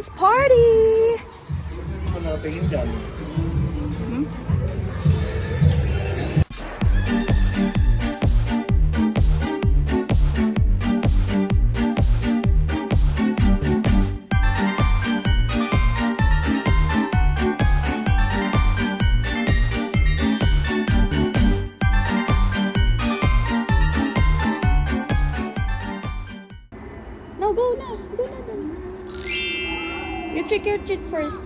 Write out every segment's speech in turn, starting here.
dance party! No, go na. Go na. Go na. You trick or treat first.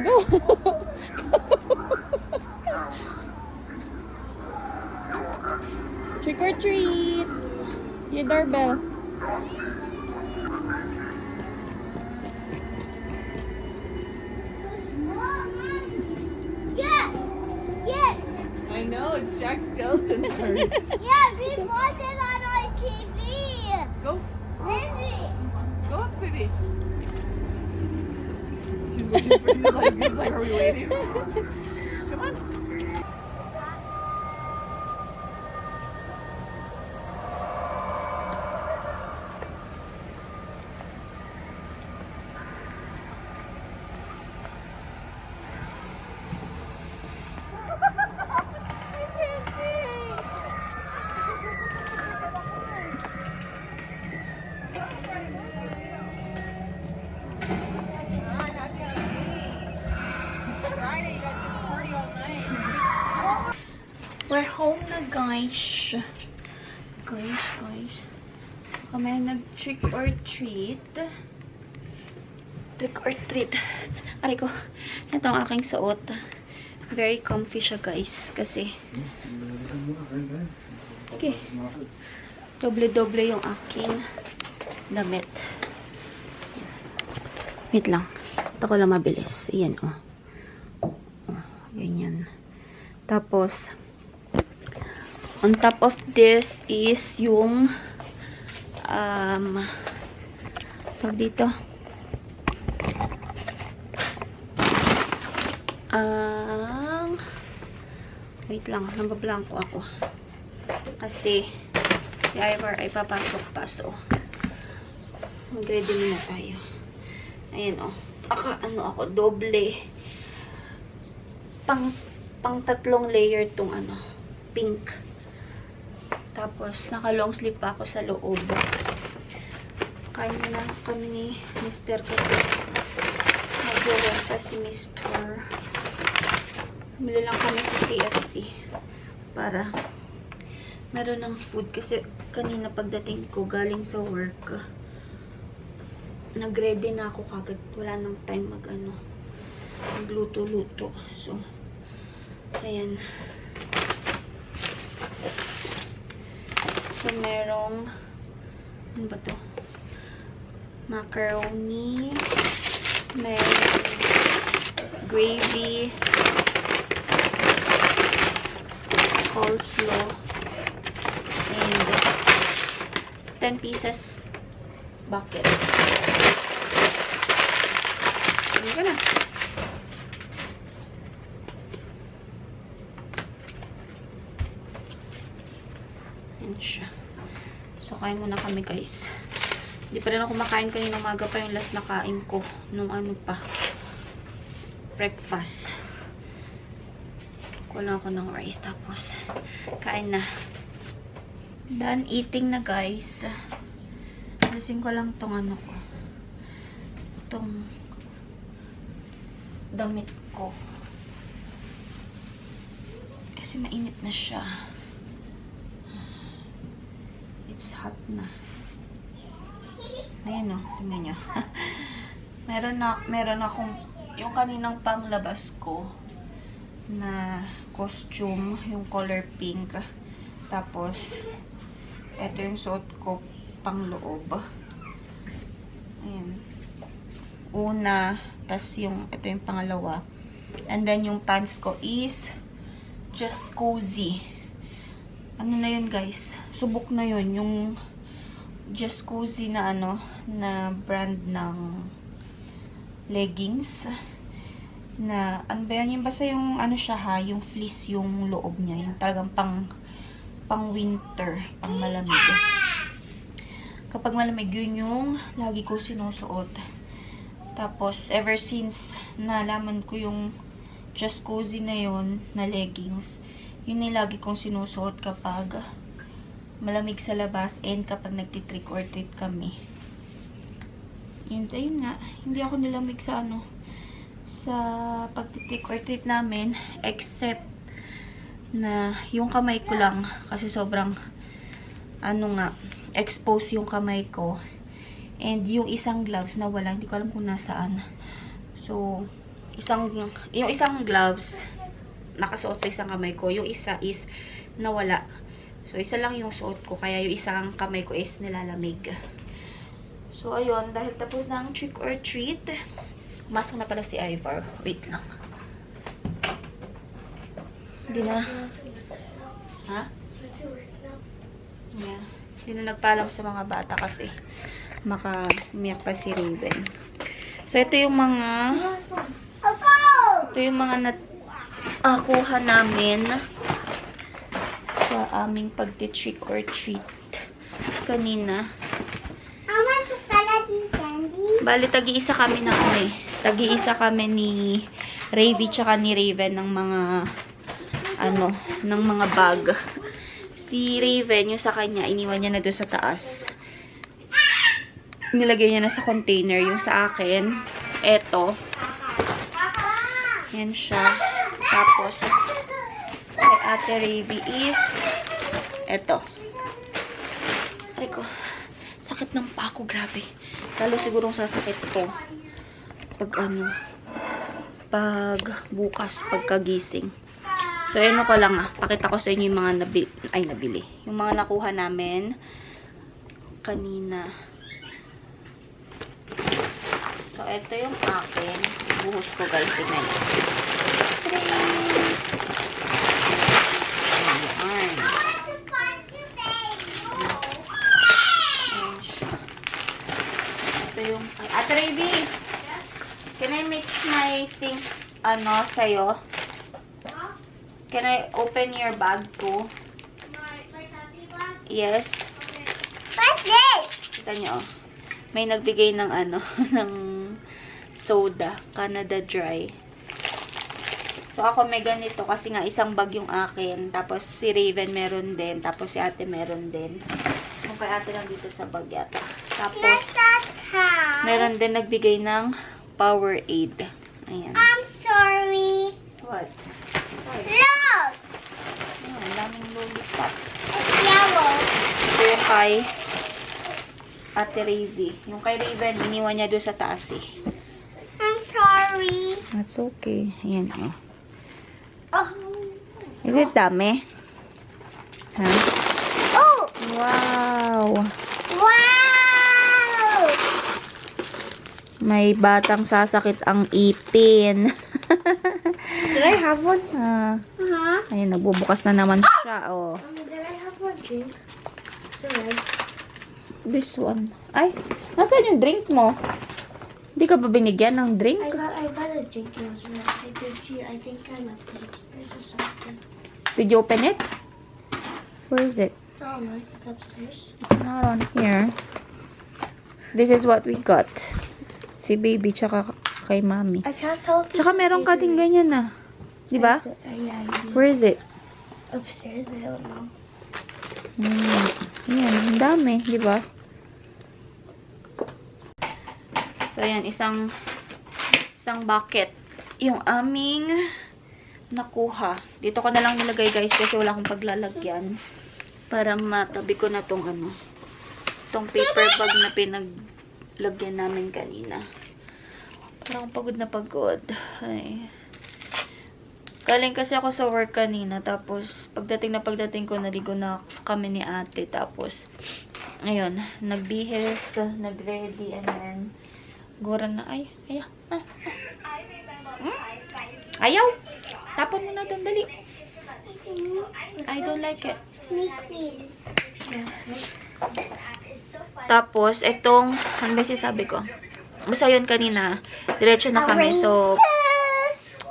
Go. Trick or treat. Your doorbell. Yes! Yes! I know, it's Jack Skellington's turn. Yeah, we watched it on our TV! Go, Lindsay! go up, baby. So sweet. He's waiting for you. He's like, are we waiting? Come on. We're home na, guys. Guys. Kami nag-trick or treat. Trick or treat. Aray ko, ito ang aking suot. Very comfy siya, guys. Kasi, okay. Doble-doble yung aking damit. Wait lang. Ito ko lang mabilis. Ayan, oh. Ganyan. Tapos, on top of this is yung tawag dito wait lang, nabablanko ako kasi si Ivor ay papasok pa, so mag-ready muna tayo. Ayan, oh, ako doble pang 3 layer tong pink. Tapos, naka-long sleeve pa ako sa loob. Kain na kami ni Mr. kasi nag-work pa si Mr. Bili lang kami sa KFC para meron ng food kasi kanina pagdating ko galing sa work nag-ready na ako kagad. Wala nang time magluto-luto. So, ayan. So, merong ano ba to? Macaroni, merong gravy, coleslaw, and 10 pieces bucket. Ano ka na? Ayan siya. So, kain muna kami, guys. Hindi pa rin ako kumakain kanina umaga pa yung last na kain ko. Nung breakfast. Kulang ako ng rice. Tapos, kain na. Done eating na, guys. Alisin ko lang tong ko. Tong damit ko. Kasi mainit na siya. It's hot na. Ayan, o. Tingnan nyo. meron akong yung kaninang panglabas ko na costume, yung color pink. Tapos, ito yung suot ko pang loob. Ayan. Una, tas ito yung pangalawa. And then, yung pants ko is just cozy. Ano na yun, guys? Subok na yun. Yung just cozy na na brand ng leggings. Na, ano ba yan? Yung basta yung siya ha, yung fleece yung loob niya. Yung talagang pang winter, pang malamig. Kapag malamig, yun yung lagi ko sinusuot. Tapos, ever since nalaman ko yung Just Cozy na yun, na leggings, yun yung lagi kong sinusuot kapag malamig sa labas and kapag nagtitrick or treat kami. And ayun nga, hindi ako nilamig sa sa pagtitrick or treat namin, except na yung kamay ko lang, kasi sobrang expose yung kamay ko. And yung isang gloves na wala, hindi ko alam kung nasaan. So, yung isang gloves nakasuot sa isang kamay ko, yung isa is nawala. So, isa lang yung suot ko, kaya yung isang kamay ko is nilalamig. So, ayun, dahil tapos na ang trick or treat, masok na pala si Ivor. Wait lang. Hindi na. Ha? Yeah. Hindi na nagpaalam sa mga bata kasi umiyak pa si Raven. So, ito yung mga nakuha namin sa aming pagti-trick or treat kanina. I want to color this candy. Bali, tagi-isa kami tagi-isa kami ni Ravy tsaka ni Raven ng mga bag. Si Raven, yung sa kanya, iniwan niya na doon sa taas. Nilagay niya na sa container. Yung sa akin, eto. Yan siya. Tapos, kay Ate Ravy is eto. Ay ko, sakit ng pako, grabe. Lalo sigurong sasakit to. Pag bukas, pagkagising. So, ano ko lang pakita ko sa inyo yung mga nabili. Yung mga nakuha namin kanina. So, ito yung akin. Buhos ko, guys. Tignan nyo. Ayan. Ayan siya. Ito yung... Ate Ravy! Can I mix my things, sa'yo? Can I open your bag too? Yes. What's this? Kita nyo, may nagbigay ng ng soda, Canada Dry. So, ako may ganito kasi nga isang bag yung akin. Tapos, si Raven meron din. Tapos, si ate meron din. Kung kay ate lang dito sa bag yata. Tapos, meron din nagbigay ng Powerade. Ayan. I'm sorry. What? Look! Ang daming lollipop. It's yellow. Ito yung kay Ate Ravy. Yung kay Raven, iniwan niya doon sa taas eh. I'm sorry. That's okay. Ayan oh. Oh. Is it dami? Ha? Oh! Wow! Wow! May batang sasakit ang ipin. Did I have one? Ayun, nagbubukas na naman siya, oh. Did I have one drink? Sorry. This one. Ay, nasaan yung drink mo? Hindi ka ba binigyan ng drink? I got a drink. It was red. I think I left it upstairs or something. Did you open it? Where is it? I don't know. I think upstairs. It's not on here. This is what we got. Si baby, tsaka kay mami. I can't tell if this Tsaka is meron ka din ganyan na. Di ba? Yeah, Where is it? upstairs. I don't know. Yan, ang dami, di ba? So, yan, isang bucket. Yung aming nakuha. Dito ko na lang nilagay, guys, kasi wala akong paglalagyan. Para matabi ko na tong tong paper bag na pinaglagyan namin kanina. Parang pagod na pagod. Ay. Galing kasi ako sa work kanina. Tapos, pagdating ko, naligo na kami ni ate. Tapos, ayun, nagbihis, nagready, and then, gora na, ayaw. Ayaw! Tapon mo na doon, dali. I don't like it. Mickey's. Tapos, etong, ano ba sabi ko? Basta yun kanina, diretso na kami. So,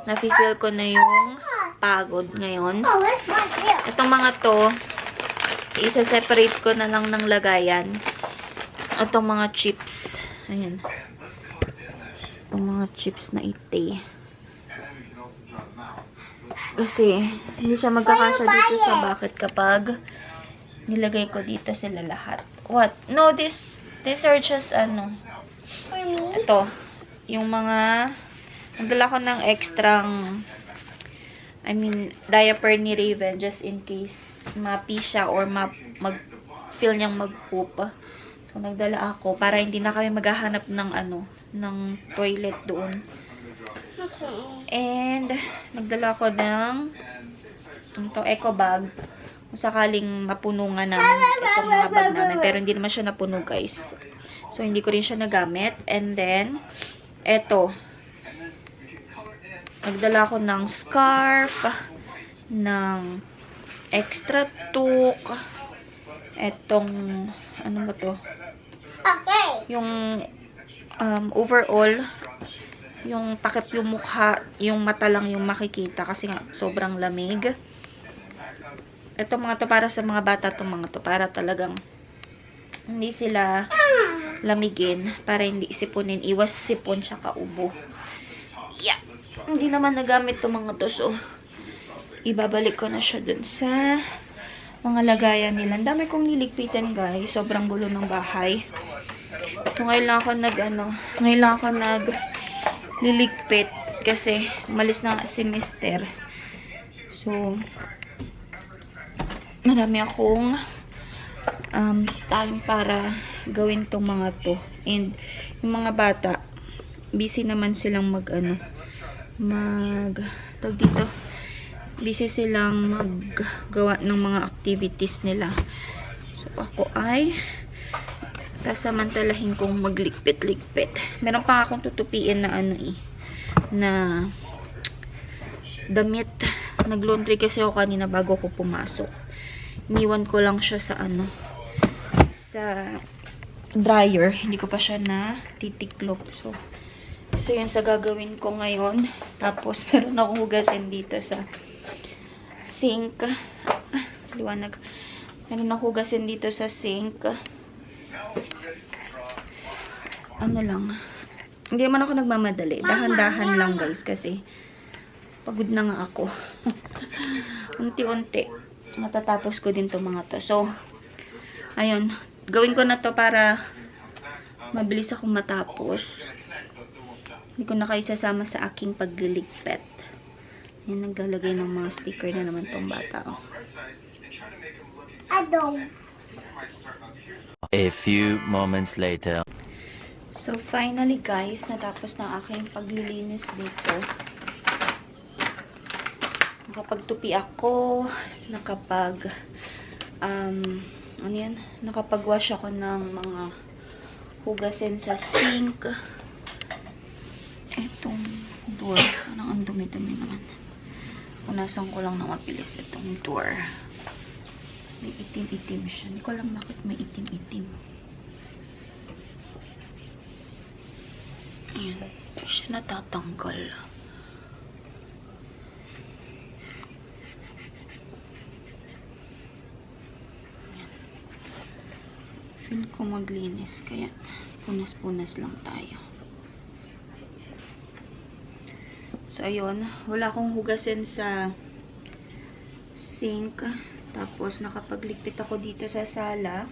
nafe-feel ko na yung pagod ngayon. Oh, let's watch it. Itong mga to, isa-separate ko na lang ng lagayan. Itong mga chips. Ayan. Itong mga chips na ite. Kasi, hindi siya magkakasya dito sa bucket kapag nilagay ko dito sila lahat. What? No, these are just, ano, ito, yung mga, nagdala ko ng extrang, diaper ni Raven, just in case ma-pee siya or mag-feel niyang mag-poop. So, nagdala ako para hindi na kami maghahanap ng, ng toilet doon. And, nagdala ko ng eco bag. Kung sakaling mapuno nga namin itong mga bag namin. Pero hindi naman siya napuno, guys. So, hindi ko rin siya nagamit. And then, eto. Nagdala ko ng scarf, ng extra toque, etong, ano ba to? Yung, overall, yung takip yung mukha, yung mata lang yung makikita kasi nga sobrang lamig. Ito mga to para sa mga bata, to mga to para talagang hindi sila lamigin, para hindi sipunin, iwas sipon tsaka ubo. Yeah. Hindi naman nagamit to mga to, so ibabalik ko na siya dun sa mga lagayan nila. Ang dami kong niligpitan, guys. Sobrang gulo ng bahay. So ngayon lang ako liligpit kasi umalis na nga si Mister. So, marami akong time para gawin tong mga to. And yung mga bata, busy naman silang busy silang maggawa ng mga activities nila. So, ako ay sasamantalahin kong magligpit-ligpit. Meron pa akong tutupiin na na damit. Nag-laundry kasi ako kanina bago ko pumasok. Iniwan ko lang siya sa sa dryer. Hindi ko pa siya na titiklop. So yun sa gagawin ko ngayon. Tapos meron akong hugasin dito sa sink. Liwanag. Meron akong hugasin dito sa sink. Lang. Hindi naman ako nagmamadali. Dahan-dahan lang, guys, kasi pagod na nga ako. Unti-unti. Matatapos ko din to mga to. So, ayun. Gawin ko na to para mabilis akong matapos. Hindi ko na kayo sasama sa aking pagliligpit. Yan, naglalagay ng mga sticker na naman tong bata. Oh. A few moments later. So, finally, guys, natapos na aking paglilinis dito. Nakapagtupi ako, nakapag-wash ako ng mga hugasin sa sink. Etong door, ang dumi-dumi naman. Punasan ko lang na mabilis itong door. May itim-itim siya. Hindi ko alam bakit may itim-itim. Ayan. Hindi siya natatanggal. Ayan. Feel ko maglinis. Kaya punas-punas lang tayo. So, ayun. Wala akong hugasin sa sink. Tapos, nakapagligpit ako dito sa sala.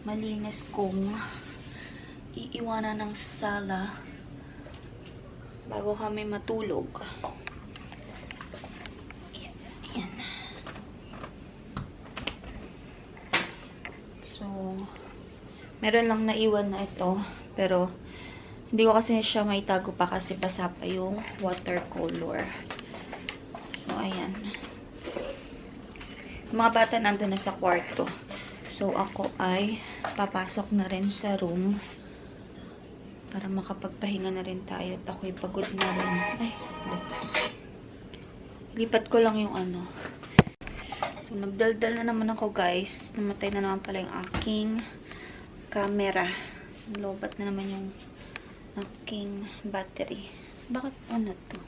Malinis kong iiwanan ng sala bago kami matulog. Ayan. So, meron lang naiwan na ito. Pero, hindi ko kasi siya maitago pa kasi basa pa yung watercolor. So, ayan. Mga bata nandun na sa kwarto. So, ako ay papasok na rin sa room para makapagpahinga na rin tayo. At ako'y pagod na rin. Ay, lipat ko lang yung So, nagdaldal na naman ako, guys. Namatay na naman pala yung aking camera. Lobat na naman yung aking battery. Bakit to?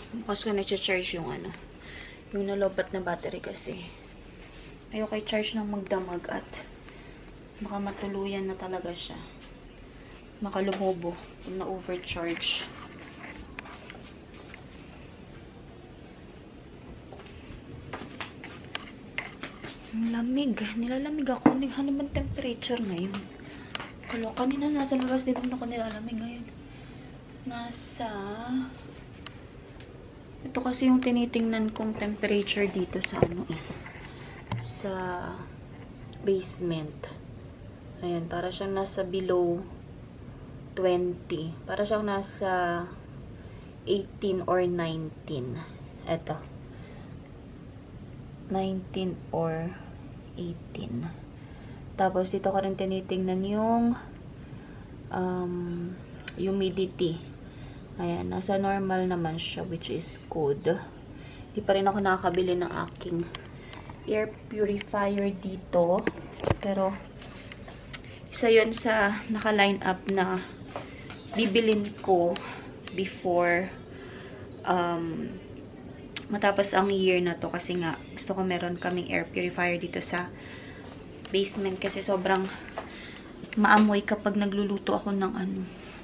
Bukas ko na-charge yung yung nalobat na battery kasi Ayoko i-charge ng magdamag at baka matuluyan na talaga siya. Makalumubo kung na-overcharge. Ang lamig. Nilalamig ako. Ano bang temperature ngayon? Kalo, kanina nasa labas din ako nilalamig ngayon. Ito kasi yung tinitingnan kong temperature dito sa sa basement. Ayan, para siyang nasa below 20. Para siyang nasa 18 or 19. Ito. 19 or 18. Tapos, dito ko rin tinitingnan yung humidity. Ayan, nasa normal naman siya, which is good. Hindi pa rin ako nakakabili ng aking air purifier dito. Pero, isa yun sa naka-line up na bibilin ko before matapos ang year na to. Kasi nga, gusto ko meron kaming air purifier dito sa basement. Kasi sobrang maamoy kapag nagluluto ako ng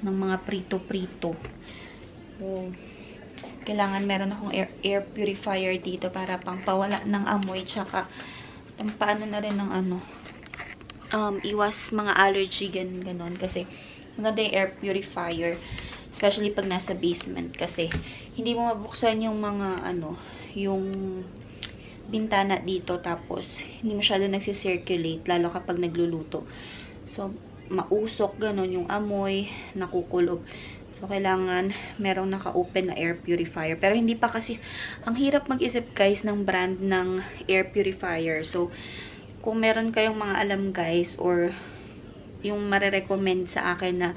ng mga prito-prito. So, kailangan meron akong air purifier dito para pangpawala ng amoy. Tsaka, paano na rin ng iwas mga allergy, ganon. Kasi, maganda yung air purifier. Especially pag nasa basement. Kasi, hindi mo mabuksan yung mga, yung bintana dito. Tapos, hindi masyado nagsisirculate. Lalo kapag nagluluto. So, mausok, ganon, yung amoy, nakukulob. So, kailangan merong naka-open na air purifier. Pero, hindi pa kasi, ang hirap mag-isip, guys, ng brand ng air purifier. So, kung meron kayong mga alam, guys, or yung marirecommend sa akin na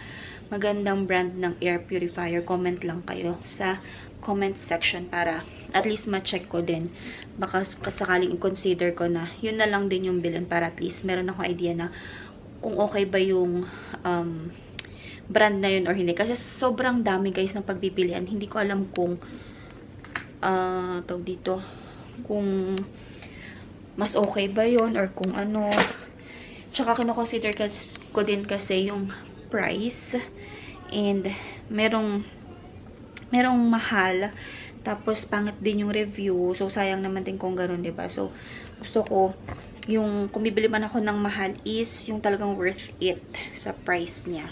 magandang brand ng air purifier, comment lang kayo sa comment section para at least ma-check ko din. Baka sakaling i-consider ko na yun na lang din yung bilhin para at least meron akong idea na kung okay ba yung brand na yun or hindi. Kasi sobrang dami, guys, ng pagpipilian. Hindi ko alam kung tawag dito, kung mas okay ba yun or kung ano. Tsaka kino-consider ko din kasi yung price. And merong mahal. Tapos pangit din yung review. So sayang naman din kung gano'n, 'di ba? So gusto ko yung kung bibili man ako ng mahal is yung talagang worth it sa price niya.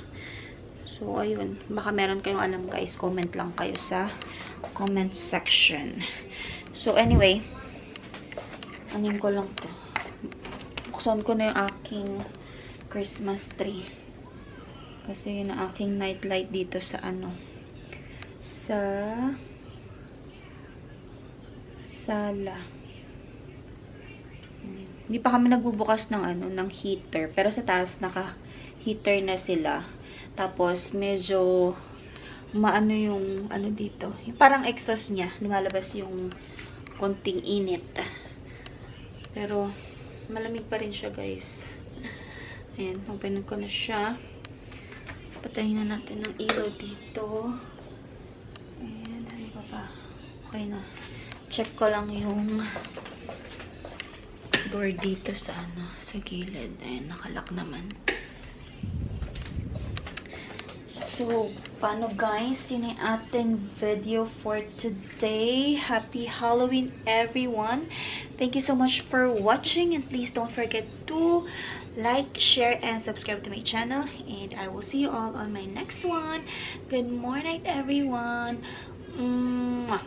So ayun, baka meron kayong alam, guys, comment lang kayo sa comment section. So anyway, anin ko lang to. Buksan ko na yung aking Christmas tree. Kasi yun ang aking night light dito sa sa sala. Hindi pa kami nagbubukas ng ng heater. Pero sa taas, naka-heater na sila. Tapos, medyo maano yung dito. Yung parang exhaust niya. Lumalabas yung konting init. Pero, malamig pa rin siya, guys. Ayan, open ko na siya. Patayin na natin ng ilaw dito. Ayan, ano pa? Okay na. Check ko lang yung door dito sa sa gilid. Ayan, nakalock naman. So, paano, guys? Yun yung ating video for today. Happy Halloween, everyone. Thank you so much for watching. And please don't forget to like, share, and subscribe to my channel. And I will see you all on my next one. Good morning, everyone. Mwah.